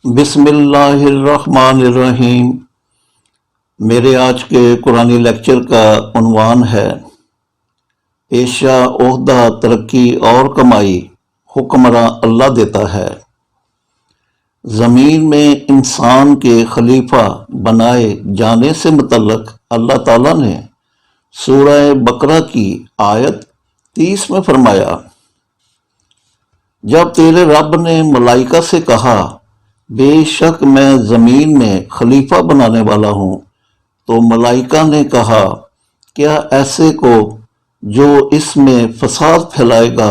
بسم اللہ الرحمن الرحیم۔ میرے آج کے قرآنی لیکچر کا عنوان ہے پیشہ عہدہ ترقی اور کمائی حکمراں اللہ دیتا ہے۔ زمین میں انسان کے خلیفہ بنائے جانے سے متعلق اللہ تعالیٰ نے سورہ بقرہ کی آیت 30 میں فرمایا، جب تیرے رب نے ملائکہ سے کہا بے شک میں زمین میں خلیفہ بنانے والا ہوں، تو ملائکہ نے کہا کیا ایسے کو جو اس میں فساد پھیلائے گا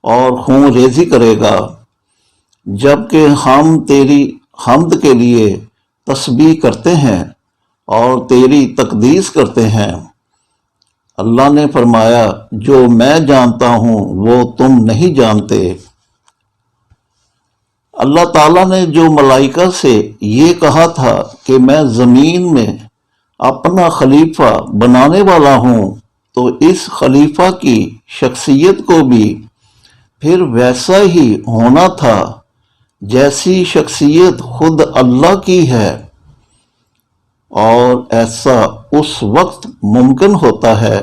اور خون ریزی کرے گا، جبکہ ہم تیری حمد کے لیے تسبیح کرتے ہیں اور تیری تقدیس کرتے ہیں۔ اللہ نے فرمایا جو میں جانتا ہوں وہ تم نہیں جانتے۔ اللہ تعالیٰ نے جو ملائکہ سے یہ کہا تھا کہ میں زمین میں اپنا خلیفہ بنانے والا ہوں، تو اس خلیفہ کی شخصیت کو بھی پھر ویسا ہی ہونا تھا جیسی شخصیت خود اللہ کی ہے، اور ایسا اس وقت ممکن ہوتا ہے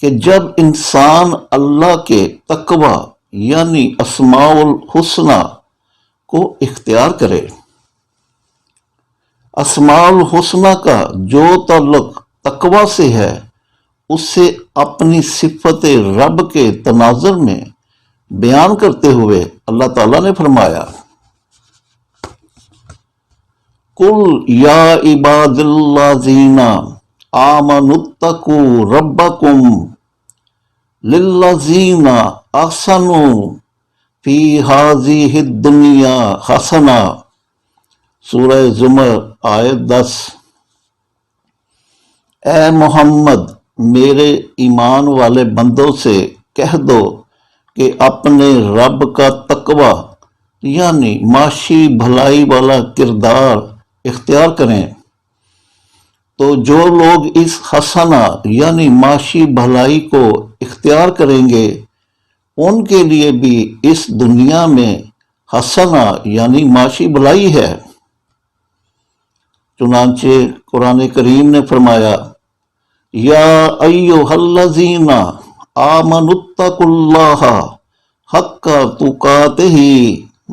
کہ جب انسان اللہ کے تقوی یعنی اسماء الحسنی کو اختیار کرے۔ اسماء الحسنی کا جو تعلق تقوی سے ہے، اسے اپنی صفت رب کے تناظر میں بیان کرتے ہوئے اللہ تعالیٰ نے فرمایا، قُلْ يَا عِبَادِ الَّذِينَ آمَنُوا اتَّقُوا رَبَّكُمْ لِلَّذِينَ أَحْسَنُوا فِي هَذِهِ الدُّنْيَا حَسَنَةٌ۔ سورہ زمر آیت 10۔ اے محمد، میرے ایمان والے بندوں سے کہہ دو کہ اپنے رب کا تقوی یعنی معاشی بھلائی والا کردار اختیار کریں، تو جو لوگ اس حسنہ یعنی معاشی بھلائی کو اختیار کریں گے ان کے لیے بھی اس دنیا میں حسنہ یعنی معاشی بھلائی ہے۔ چنانچہ قرآن کریم نے فرمایا، یا ایھا الذین آمنوا اتقوا اللہ حق تقاتہ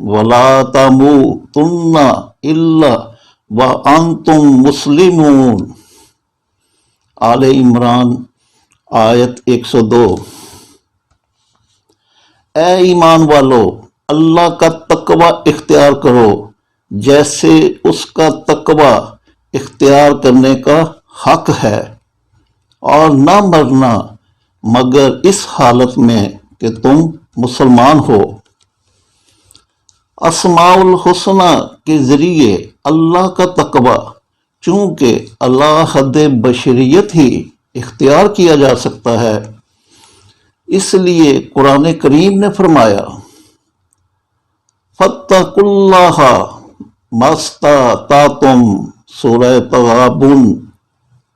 ولا تموتن الا وانتم مسلمون۔ آل عمران آیت 102۔ اے ایمان والو، اللہ کا تقوی اختیار کرو جیسے اس کا تقوی اختیار کرنے کا حق ہے، اور نہ مرنا مگر اس حالت میں کہ تم مسلمان ہو۔ اسماء الحسنی کے ذریعے اللہ کا تقوی چونکہ اللہ حد بشریت ہی اختیار کیا جا سکتا ہے، اس لیے قرآن کریم نے فرمایا، فَاتَّقُوا اللَّهَ مَا اسْتَطَعْتُمْ۔ سورہ تغابن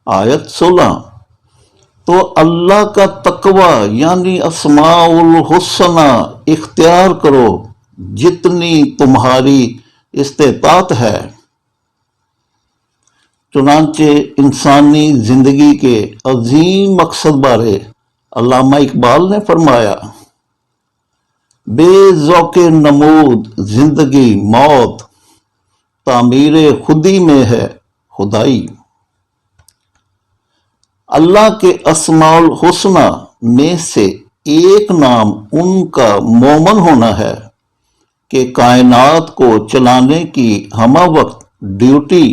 آیت 16۔ تو اللہ کا تقوی یعنی اسماء الحسنی اختیار کرو جتنی تمہاری استطاعت ہے۔ چنانچہ انسانی زندگی کے عظیم مقصد بارے علامہ اقبال نے فرمایا، بے ذوق نمود زندگی موت، تعمیر خودی میں ہے خدائی۔ اللہ کے اسماء الحسنی میں سے ایک نام ان کا مومن ہونا ہے کہ کائنات کو چلانے کی ہمہ وقت ڈیوٹی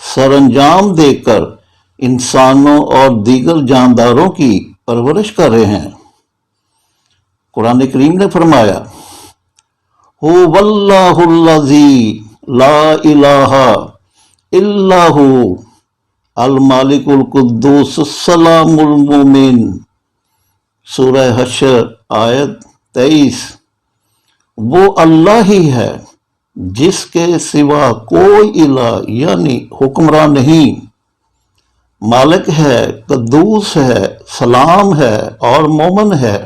سر انجام دے کر انسانوں اور دیگر جانداروں کی پرورش کر رہے ہیں۔ قرآن کریم نے فرمایا، هو اللہ الذی لا الہ الا ہو المالک القدوس السلام المومن۔ سورہ حشر آیت 23۔ وہ اللہ ہی ہے جس کے سوا کوئی الہ یعنی حکمراں نہیں، مالک ہے، قدوس ہے، سلام ہے اور مومن ہے۔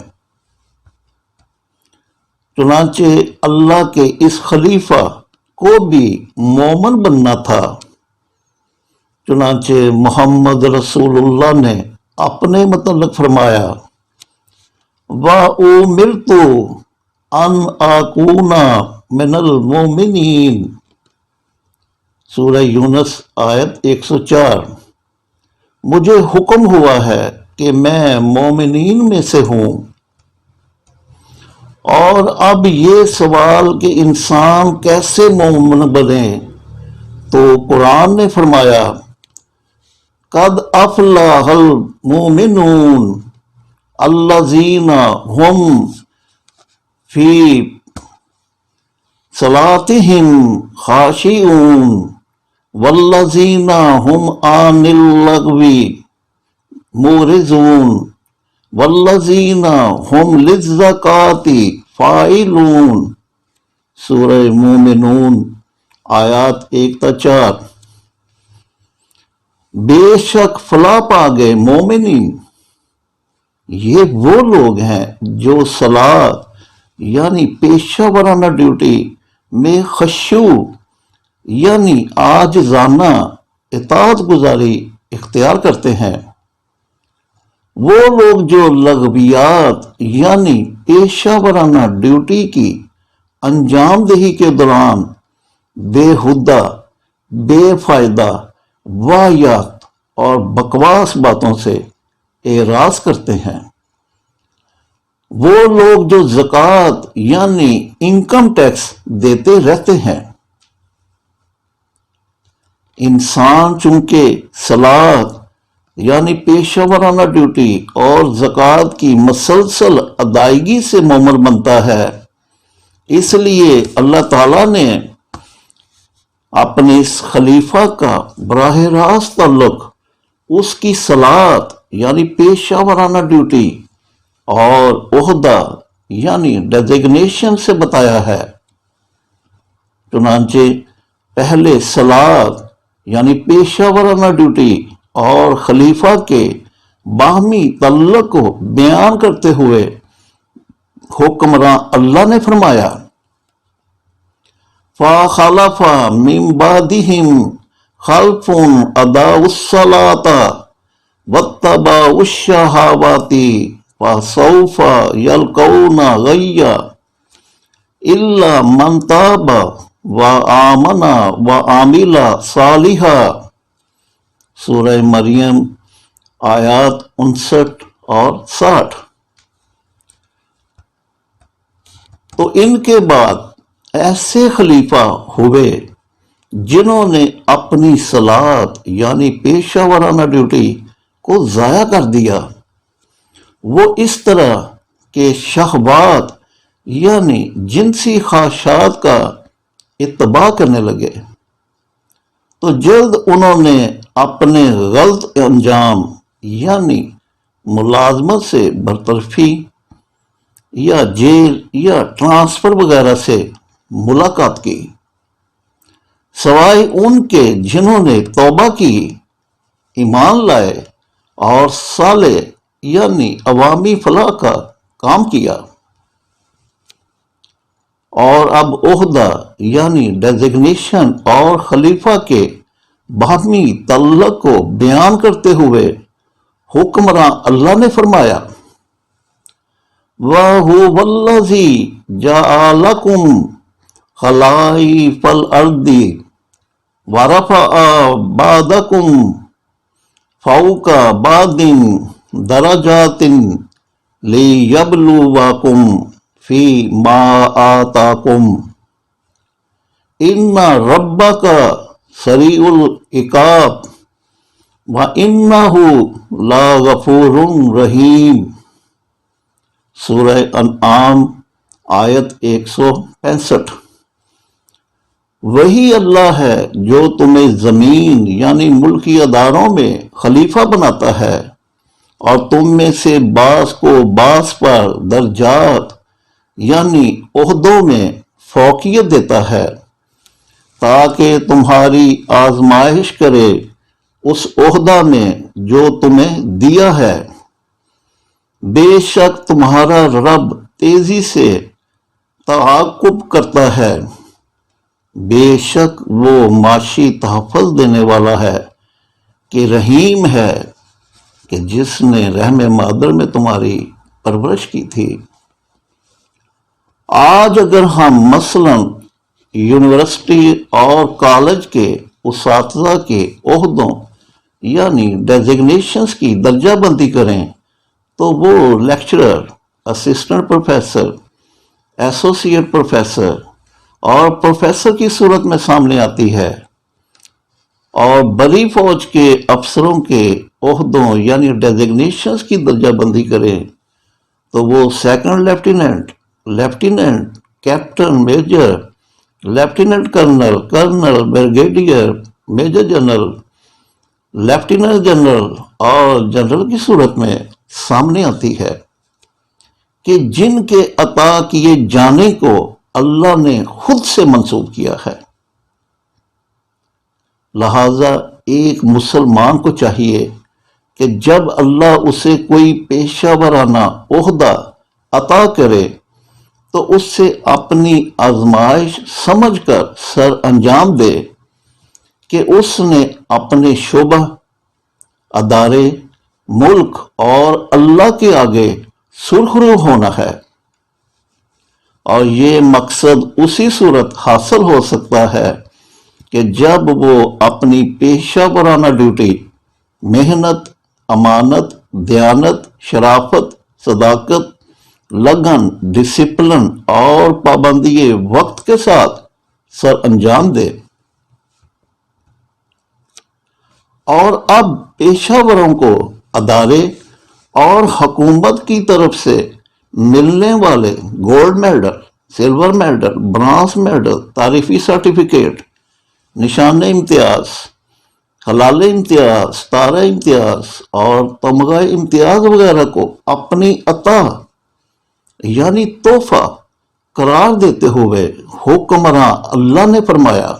چنانچہ اللہ کے اس خلیفہ کو بھی مومن بننا تھا۔ چنانچہ محمد رسول اللہ نے اپنے متعلق فرمایا، وَأُمِرْتُ أَنْ أَكُونَ مِنَ الْمُؤْمِنِينَ، سورہ یونس آیت 104۔ مجھے حکم ہوا ہے کہ میں مومنین میں سے ہوں۔ اور اب یہ سوال کہ انسان کیسے مومن بنے، تو قرآن نے فرمایا، قد افلح المؤمنون الذین هم فی صلاتہم خاشعون والذین هم عن اللغو معرضون والذین هم للزکاة فاعلون، سورہ مومنون آیات 1-4۔ بے شک فلاح پا گئے مومنین، یہ وہ لوگ ہیں جو صلاۃ یعنی پیشہ ورانہ ڈیوٹی میں خشوع یعنی عاجزانہ اطاعت گزاری اختیار کرتے ہیں۔ وہ لوگ جو لغویات یعنی پیشہ ورانہ ڈیوٹی کی انجام دہی کے دوران بےہودہ، بے فائدہ واہیات اور بکواس باتوں سے اعراض کرتے ہیں۔ وہ لوگ جو زکوٰۃ یعنی انکم ٹیکس دیتے رہتے ہیں۔ انسان چونکہ صلاۃ یعنی پیشہ ورانہ ڈیوٹی اور زکوٰۃ کی مسلسل ادائیگی سے مومن بنتا ہے، اس لیے اللہ تعالیٰ نے اپنے اس خلیفہ کا براہ راست تعلق اس کی صلاۃ یعنی پیشہ ورانہ ڈیوٹی اور عہدہ یعنی ڈیزگنیشن سے بتایا ہے۔ چنانچہ پہلے صلاۃ یعنی پیشہ ورانہ ڈیوٹی اور خلیفہ کے باہمی تعلق کو بیان کرتے ہوئے حکمراں اللہ نے فرمایا، فَخَلَفَ مِن بَعْدِهِمْ خَلْفٌ أَضَاعُوا الصَّلَاةَ وَاتَّبَعُوا الشَّهَوَاتِ فَسَوْفَ يَلْقَوْنَ غَيًّا إِلَّا مَن تَابَ وَآمَنَ وَعَمِلَ صَالِحًا، سورہ مریم آیات 59 اور 60۔ تو ان کے بعد ایسے خلیفہ ہوئے جنہوں نے اپنی صلاۃ یعنی پیشہ ورانہ ڈیوٹی کو ضائع کر دیا۔ وہ اس طرح کے شہوات یعنی جنسی خواہشات کا اتباع کرنے لگے، تو جلد انہوں نے اپنے غلط انجام یعنی ملازمت سے برطرفی یا جیل یا ٹرانسفر وغیرہ سے ملاقات کی، سوائے ان کے جنہوں نے توبہ کی، ایمان لائے اور صالح یعنی عوامی فلاح کا کام کیا۔ اور اب عہدہ یعنی ڈیزگنیشن اور خلیفہ کے باہمی تعلق کو بیان کرتے ہوئے حکمراں اللہ نے فرمایا، وَهُوَ الَّذِي جَعَلَ لَكُمْ خَلَائِفَ الْأَرْضِ وَرَفَعَ بَعْضَكُمْ فَوْقَ بَعْضٍ دَرَجَاتٍ لِيَبْلُوَكُمْ فِي مَا آتَاكُمْ إِنَّ رَبَّكَ سَرِيعُ الْعِقَابِ وَإِنَّهُ لَغَفُورٌ رَحِيمٌ، سورہ انعام آیت 165۔ وہی اللہ ہے جو تمہیں زمین یعنی ملکی اداروں میں خلیفہ بناتا ہے، اور تم میں سے بعض کو بعض پر درجات یعنی عہدوں میں فوقیت دیتا ہے، تاکہ تمہاری آزمائش کرے اس عہدہ میں جو تمہیں دیا ہے۔ بے شک تمہارا رب تیزی سے تعاقب کرتا ہے، بے شک وہ معاشی تحفظ دینے والا ہے کہ رحیم ہے، کہ جس نے رحم مادر میں تمہاری پرورش کی تھی۔ آج اگر ہم مثلاً یونیورسٹی اور کالج کے اساتذہ کے عہدوں یعنی ڈیزگنیشنز کی درجہ بندی کریں تو وہ lecturer, assistant professor, associate professor اور پروفیسر کی صورت میں سامنے آتی ہے، اور بڑی فوج کے افسروں کے عہدوں یعنی ڈیزگنیشنز کی درجہ بندی کریں تو وہ second lieutenant, lieutenant, captain, major, lieutenant colonel, colonel, brigadier, major general, lieutenant general اور جنرل کی صورت میں سامنے آتی ہے، کہ جن کے عطا کیے جانے کو اللہ نے خود سے منسوب کیا ہے۔ لہذا ایک مسلمان کو چاہیے کہ جب اللہ اسے کوئی پیشہ ورانہ عہدہ عطا کرے تو اس سے اپنی آزمائش سمجھ کر سر انجام دے کہ اس نے اپنے شعبہ، ادارے، ملک اور اللہ کے آگے سرخرو ہونا ہے، اور یہ مقصد اسی صورت حاصل ہو سکتا ہے کہ جب وہ اپنی پیشہ ورانہ ڈیوٹی، محنت، امانت، دیانت، شرافت، صداقت، لگن، ڈسپلن اور پابندی وقت کے ساتھ سر انجام دے۔ اور اب پیشہ وروں کو ادارے اور حکومت کی طرف سے ملنے والے gold medal, silver medal, bronze medal, تعریفی سرٹیفکیٹ، نشان امتیاز، حلال امتیاز، ستارہ امتیاز اور تمغہ امتیاز وغیرہ کو اپنی عطا یعنی تحفہ قرار دیتے ہوئے حکمراں اللہ نے فرمایا،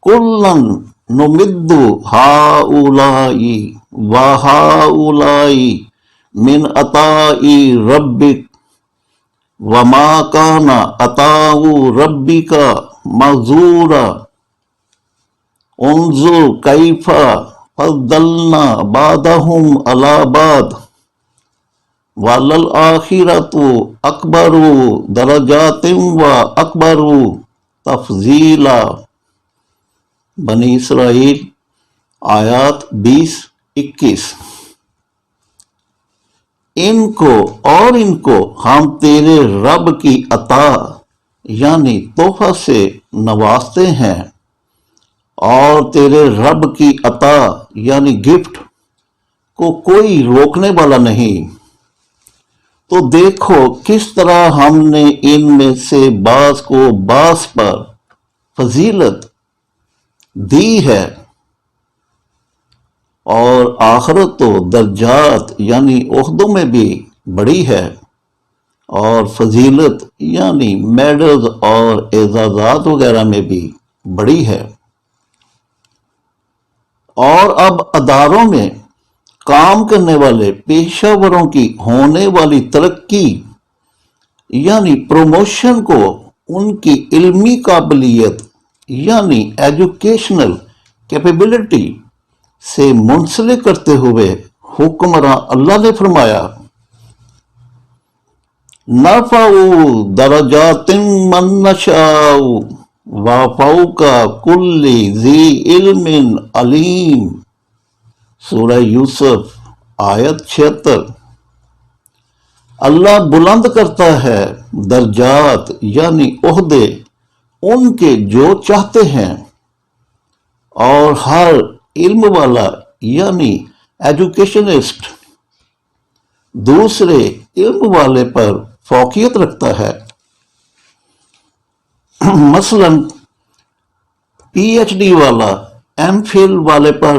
کُلًّا نُمِدُّ ہَؤُلَاءِ وَہَؤُلَاءِ مِنْ عَطَاءِ رَبِّكَ وَمَا كَانَ عَطَاءُ رَبِّكَ مَحْظُورًا انظر کیف فضلنا بعضهم علی بعض وَلَلْآخِرَةُ أَكْبَرُ دَرَجَاتٍ وَأَكْبَرُ تفضیلا۔ بنی اسرائیل آیات 20-21۔ ان کو ہم تیرے رب کی عطا یعنی تحفہ سے نوازتے ہیں، اور تیرے رب کی عطا یعنی گفٹ کو کوئی روکنے والا نہیں۔ تو دیکھو کس طرح ہم نے ان میں سے بعض کو بعض پر فضیلت دی ہے، اور آخرت تو درجات یعنی عہدوں میں بھی بڑی ہے، اور فضیلت یعنی میڈلز اور اعزازات وغیرہ میں بھی بڑی ہے۔ اور اب اداروں میں کام کرنے والے پیشہ وروں کی ہونے والی ترقی یعنی پروموشن کو ان کی علمی قابلیت یعنی ایجوکیشنل کیپیبلٹی سے منسلک کرتے ہوئے حکمراں اللہ نے فرمایا، نرفع درجات من نشاء وفوق کل ذی علم علیم۔ سورہ یوسف آیت 76۔ اللہ بلند کرتا ہے درجات یعنی عہدے ان کے جو چاہتے ہیں، اور ہر علم والا یعنی ایجوکیشنسٹ دوسرے علم والے پر فوقیت رکھتا ہے۔ مثلا پی ایچ ڈی والا ایم فل والے پر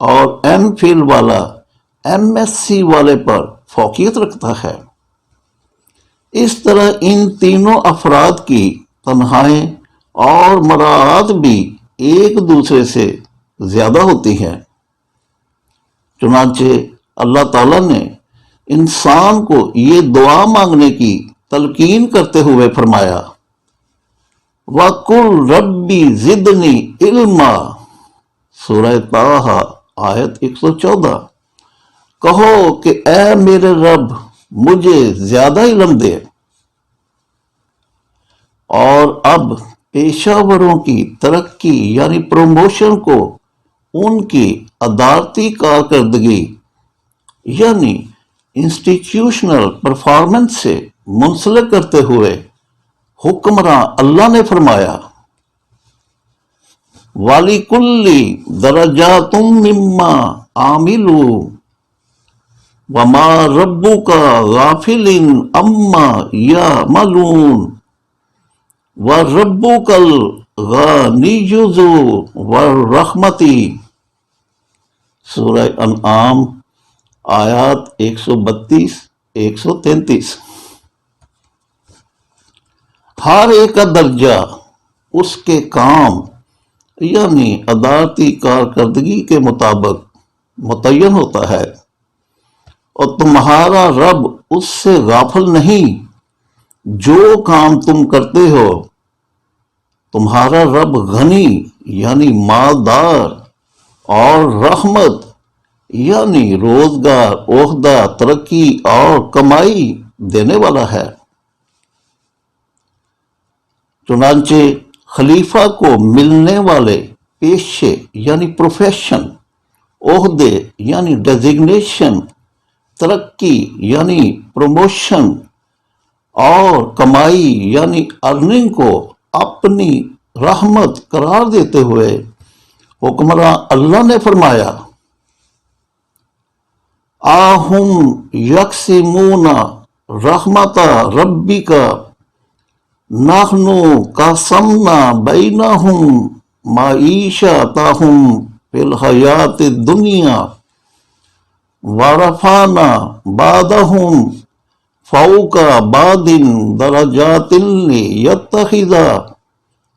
اور ایم فل والا ایم ایس سی والے پر فوقیت رکھتا ہے۔ اس طرح ان تینوں افراد کی تنخواہیں اور مراعات بھی ایک دوسرے سے زیادہ ہوتی ہیں۔ چنانچہ اللہ تعالیٰ نے انسان کو یہ دعا مانگنے کی تلقین کرتے ہوئے فرمایا، وَقُلْ رَبِّ زِدْنِی عِلْمًا، سورہ طٰہٰ آیت 114۔ کہو کہ اے میرے رب مجھے زیادہ علم دے۔ اور اب پیشہ وروں کی ترقی یعنی پروموشن کو ان کی ادارتی کارکردگی یعنی انسٹیٹیوشنل پرفارمنس سے منسلک کرتے ہوئے حکمراں اللہ نے فرمایا، وَلِكُلِّ دَرَجَاتٌ مِّمَّا عَمِلُوا وَمَا رَبُّكَ غَافِلٍ عَمَّا يَعْمَلُونَ وَرَبُّكَ الْغَنِيُّ ذُو الرَّحْمَةِ، سورہ انعام آیات 132 133۔ ہر ایک کا درجہ اس کے کام یعنی ادارتی کارکردگی کے مطابق متعین ہوتا ہے، اور تمہارا رب اس سے غافل نہیں جو کام تم کرتے ہو۔ تمہارا رب غنی یعنی مالدار اور رحمت یعنی روزگار، عہدہ، ترقی اور کمائی دینے والا ہے۔ چنانچہ خلیفہ کو ملنے والے پیشے یعنی پروفیشن، عہدے یعنی ڈیزگنیشن، ترقی یعنی پروموشن اور کمائی یعنی ارننگ کو اپنی رحمت قرار دیتے ہوئے حکمراں اللہ نے فرمایا، آہم یقسمون رحمت ربک نحن قسمنا بینہم معیشتہم فی الحیاۃ الدنیا ورفعنا بعضہم فوق بعض درجات لیتخذ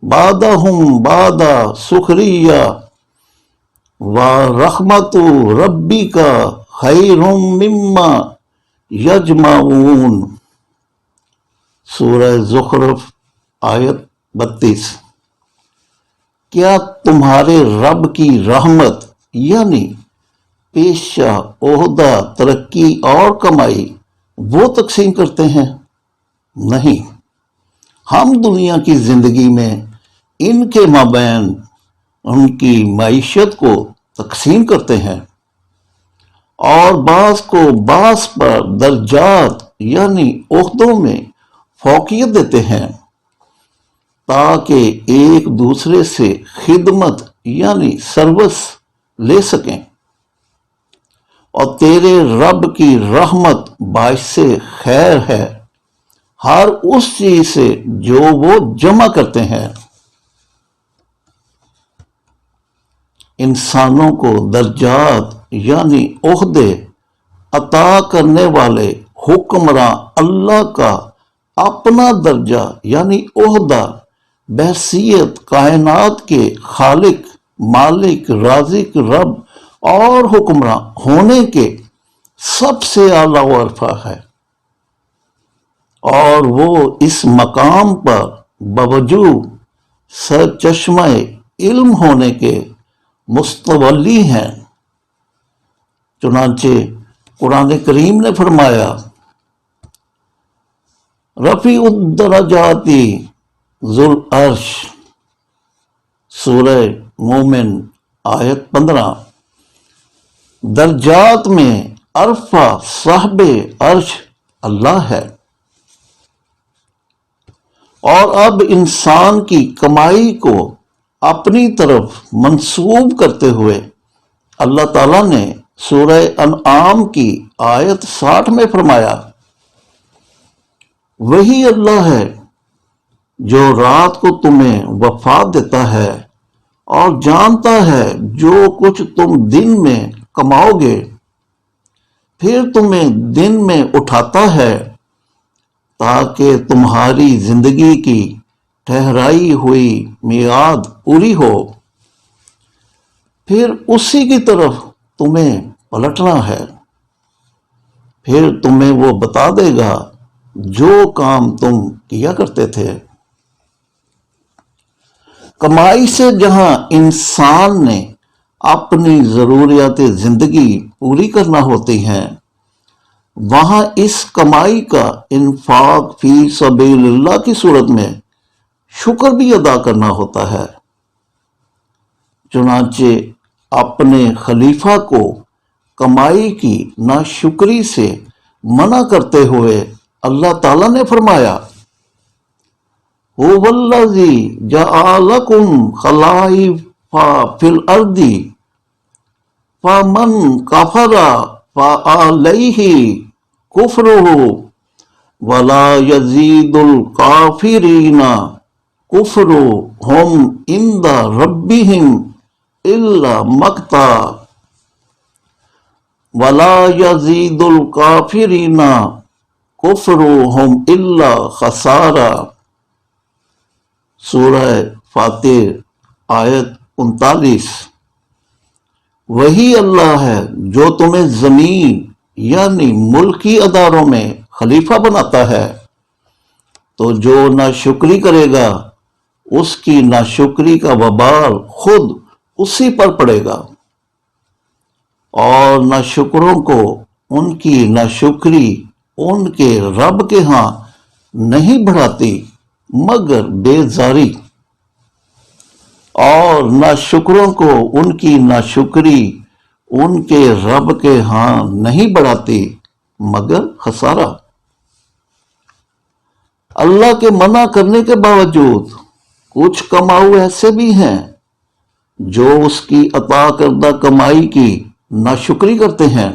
بعضہم بعضا سخریہ ورحمت ربک خیر مما یجمعون، سورہ زخرف آیت 32۔ کیا تمہارے رب کی رحمت یعنی پیشہ، عہدہ، ترقی اور کمائی وہ تقسیم کرتے ہیں؟ نہیں، ہم دنیا کی زندگی میں ان کے مابین ان کی معیشت کو تقسیم کرتے ہیں اور بعض کو بعض پر درجات یعنی عہدوں میں فوقیت دیتے ہیں تاکہ ایک دوسرے سے خدمت یعنی سروس لے سکیں، اور تیرے رب کی رحمت باعث خیر ہے ہر اس چیز سے جو وہ جمع کرتے ہیں۔ انسانوں کو درجات یعنی عہدے عطا کرنے والے حکمراں اللہ کا اپنا درجہ یعنی عہدہ بحیثیت کائنات کے خالق، مالک، رازق، رب اور حکمراں ہونے کے سب سے اعلیٰ عرفہ ہے، اور وہ اس مقام پر باوجود سرچشمہ علم ہونے کے مستولی ہیں۔ چنانچہ قرآن کریم نے فرمایا، رفیع الدرجات ذو العرش، سورہ مومن آیت 15۔ درجات میں عرفہ صاحب عرش اللہ ہے، اور اب انسان کی کمائی کو اپنی طرف منسوب کرتے ہوئے اللہ تعالیٰ نے سورہ انعام کی آیت 60 میں فرمایا، وہی اللہ ہے جو رات کو تمہیں وفات دیتا ہے اور جانتا ہے جو کچھ تم دن میں کماؤ گے، پھر تمہیں دن میں اٹھاتا ہے تاکہ تمہاری زندگی کی ٹھہرائی ہوئی میعاد پوری ہو، پھر اسی کی طرف تمہیں پلٹنا ہے، پھر تمہیں وہ بتا دے گا جو کام تم کیا کرتے تھے۔ کمائی سے جہاں انسان نے اپنی ضروریات زندگی پوری کرنا ہوتی ہیں، وہاں اس کمائی کا انفاق فی سبیل اللہ کی صورت میں شکر بھی ادا کرنا ہوتا ہے۔ چنانچہ اپنے خلیفہ کو کمائی کی ناشکری سے منع کرتے ہوئے اللہ تعالیٰ نے فرمایا، هُوَ الَّذِي جَعَلَكُمْ خَلَائِفَ فِي الْأَرْضِ فَمَنْ كَفَرَ فَعَلَيْهِ كُفْرُهُ وَلَا يَزِيدُ الْكَافِرِينَ كُفْرُهُمْ عِنْدَ رَبِّهِمْ إِلَّا مَقْتًا وَلَا يَزِيدُ الْكَافِرِينَ كُفْرُهُمْ إِلَّا خَسَارًا۔ سورہ فاتر آیت 39۔ وہی اللہ ہے جو تمہیں زمین یعنی ملکی اداروں میں خلیفہ بناتا ہے، تو جو ناشکری کرے گا اس کی ناشکری کا وبال خود اسی پر پڑے گا، اور ناشکروں کو ان کی ناشکری ان کے رب کے ہاں نہیں بڑھاتی مگر بیزاری، اور ناشکروں کو ان کی ناشکری ان کے رب کے ہاں نہیں بڑھاتی مگر خسارہ۔ اللہ کے منع کرنے کے باوجود کچھ کماؤ ایسے بھی ہیں جو اس کی عطا کردہ کمائی کی ناشکری کرتے ہیں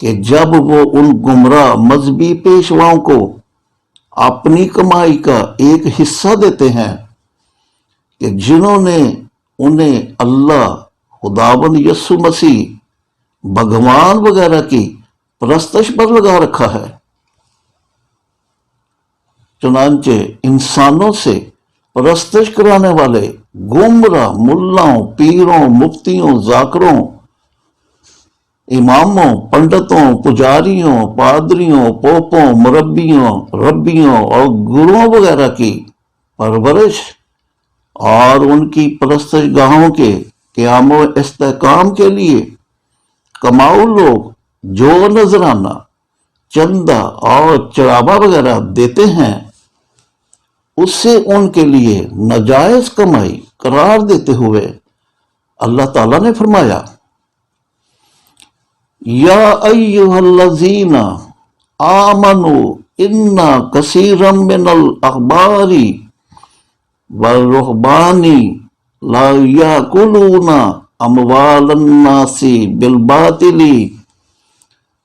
کہ جب وہ ان گمراہ مذہبی پیشواؤں کو اپنی کمائی کا ایک حصہ دیتے ہیں کہ جنہوں نے انہیں اللہ، خداوند یسوع مسیح، بھگوان وغیرہ کی پرستش پر لگا رکھا ہے۔ چنانچہ انسانوں سے پرستش کرانے والے گمراہ ملاؤں، پیروں، مفتیوں، ذاکروں، اماموں، پنڈتوں، پجاریوں، پادریوں، پوپوں، مربیوں، ربیوں اور گروؤں وغیرہ کی پرورش اور ان کی پرستش گاہوں کے قیام و استحکام کے لیے کماؤ لوگ جو نذرانہ، چندہ اور چڑھاوا وغیرہ دیتے ہیں، اس سے ان کے لیے ناجائز کمائی قرار دیتے ہوئے اللہ تعالیٰ نے فرمایا، یا ایہا الذین آمنوا ان کثیرا من الاحبار والرہبان لا یاکلون اموال الناس بالباطل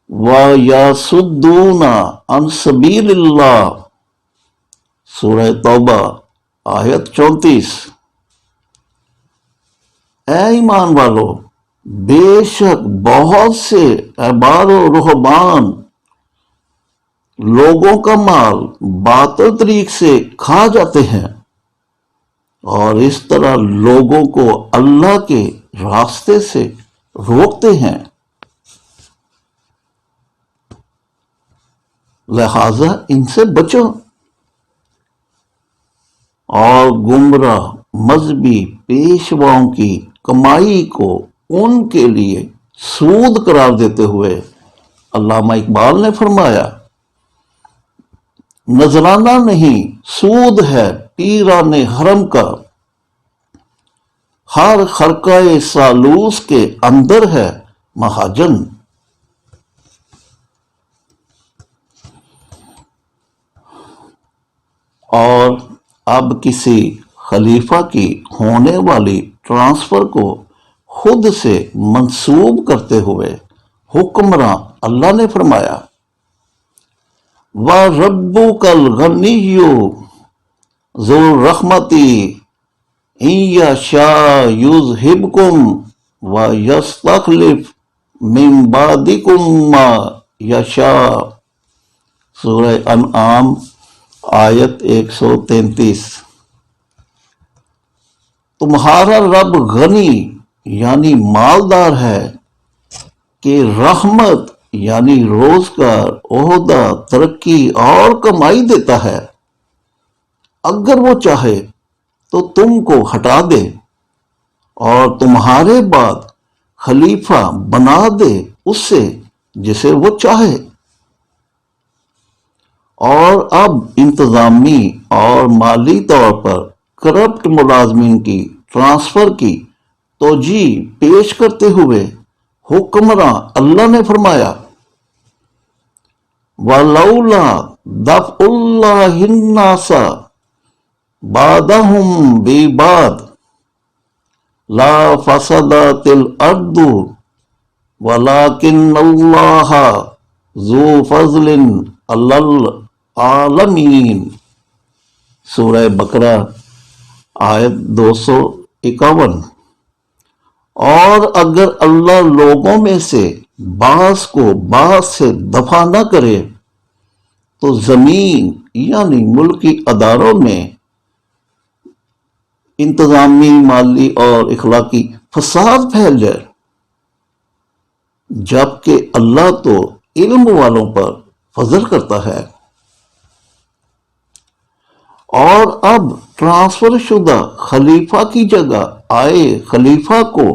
ویصدون عن سبیل اللہ۔ سورہ توبہ آیت 34۔ اے ایمان والو، بے شک بہت سے احبار و رہبان لوگوں کا مال باطل طریق سے کھا جاتے ہیں اور اس طرح لوگوں کو اللہ کے راستے سے روکتے ہیں، لہذا ان سے بچو۔ اور گمراہ مذہبی پیشواؤں کی کمائی کو ان کے لیے سود قرار دیتے ہوئے علامہ اقبال نے فرمایا، نذرانہ نہیں سود ہے پیران حرم کا، ہر خرقہ سالوس کے اندر ہے مہاجن۔ اور اب کسی خلیفہ کی ہونے والی ٹرانسفر کو خود سے منسوب کرتے ہوئے حکمراں اللہ نے فرمایا، وَرَبُّكَ الْغَنِيُّ ذُو الرَّحْمَةِ إِن يَشَاء يُذْهِبْكُمْ وَيَسْتَخْلِفْ مِن بَعْدِكُم مَّا يَشَاءُ۔ سورہ انعام آیت 133۔ تمہارا رب غنی یعنی مالدار ہے کہ رحمت یعنی روزگار، عہدہ، ترقی اور کمائی دیتا ہے، اگر وہ چاہے تو تم کو ہٹا دے اور تمہارے بعد خلیفہ بنا دے اس سے جسے وہ چاہے۔ اور اب انتظامی اور مالی طور پر کرپٹ ملازمین کی ٹرانسفر کی توجیہ پیش کرتے ہوئے حکمراں اللہ نے فرمایا وَلَوْلَا دَفْعُ اللَّهِ النَّاسَ بَعْضَهُم بِبَعْضٍ لَفَسَدَتِ الْأَرْضُ وَلَكِنَّ اللَّهَ ذُو فَضْلٍ عَلَى الْعَالَمِينَ۔ سورہ بقرہ آیت 251۔ اور اگر اللہ لوگوں میں سے بعض کو بعض سے دفع نہ کرے تو زمین یعنی ملکی اداروں میں انتظامی، مالی اور اخلاقی فساد پھیل جائے، جبکہ اللہ تو علم والوں پر فضل کرتا ہے۔ اور اب ٹرانسفر شدہ خلیفہ کی جگہ آئے خلیفہ کو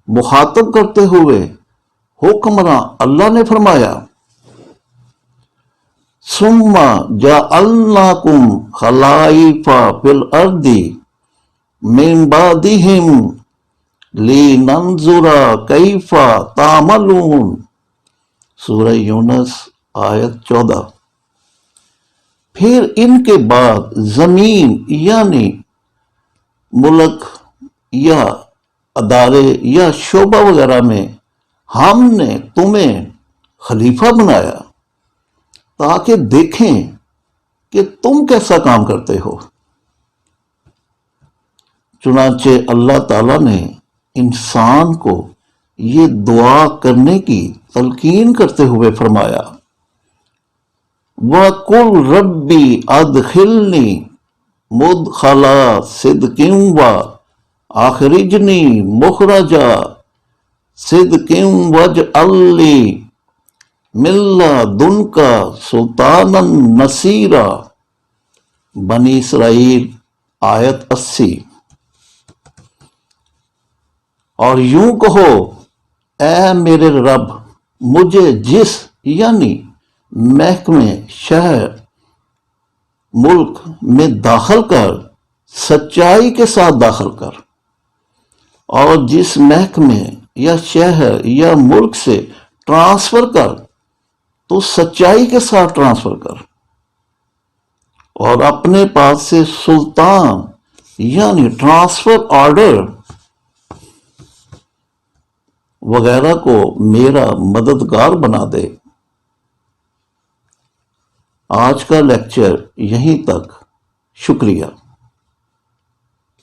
مخاطب کرتے ہوئے حکمراں اللہ نے فرمایا ثم جعلناکم خلائف فی الارض من بعدہم لننظر کیف تعملون۔ سورہ یونس آیت 14۔ پھر ان کے بعد زمین یعنی ملک یا ادارے یا شعبہ وغیرہ میں ہم نے تمہیں خلیفہ بنایا تاکہ دیکھیں کہ تم کیسا کام کرتے ہو۔ چنانچہ اللہ تعالیٰ نے انسان کو یہ دعا کرنے کی تلقین کرتے ہوئے فرمایا وَقُلْ رَبِّ أَدْخِلْنِي مُدْخَلَ صِدْقٍ وَأَخْرِجْنِي مُخْرَجَ صِدْقٍ وَاجْعَلْ لِي مِن لَّدُنْكَ سُلْطَانًا نَصِيرًا۔ بنی اسرائیل آیت 80۔ اور یوں کہو اے میرے رب مجھے جس یعنی محکمے شہر ملک میں داخل کر سچائی کے ساتھ داخل کر، اور جس محکمے یا شہر یا ملک سے ٹرانسفر کر تو سچائی کے ساتھ ٹرانسفر کر، اور اپنے پاس سے سلطان یعنی ٹرانسفر آرڈر وغیرہ کو میرا مددگار بنا دے۔ آج کا لیکچر یہیں تک، شکریہ۔